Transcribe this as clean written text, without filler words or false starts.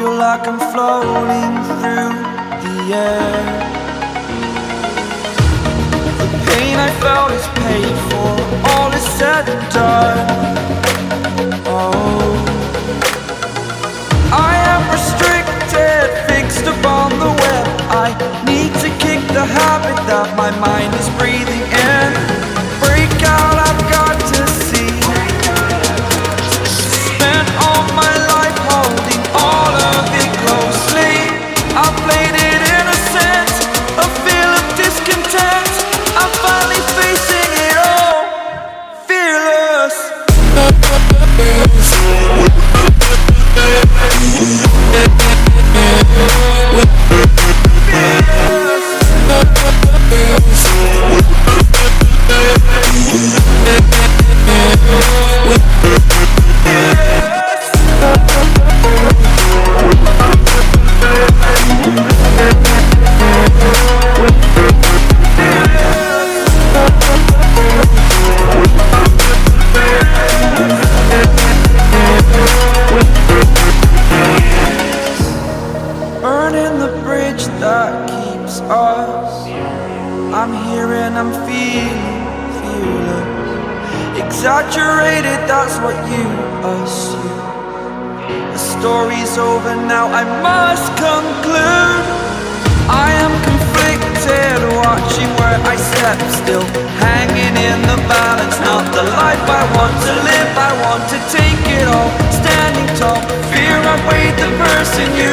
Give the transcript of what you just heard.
feel like I'm floating through the air. The pain I felt is paid for, all is said and done. Oh, I am restricted, fixed upon the web. I need to kick the habit that my mind is breathing in. Break out, I've got to see. Spent all my life holding all of it closely. I played it innocent, a feel of discontent. I'm finally facing it all, fearless. Burning the bridge that keeps us. I'm here and I'm feeling fearless. Exaggerated, that's what you assume. The story's over now, I must conclude. I am conflicted, watching where I step still, hanging in the balance. Not the life I want to live, I want to take it all. Standing tall, fear I weighed the person you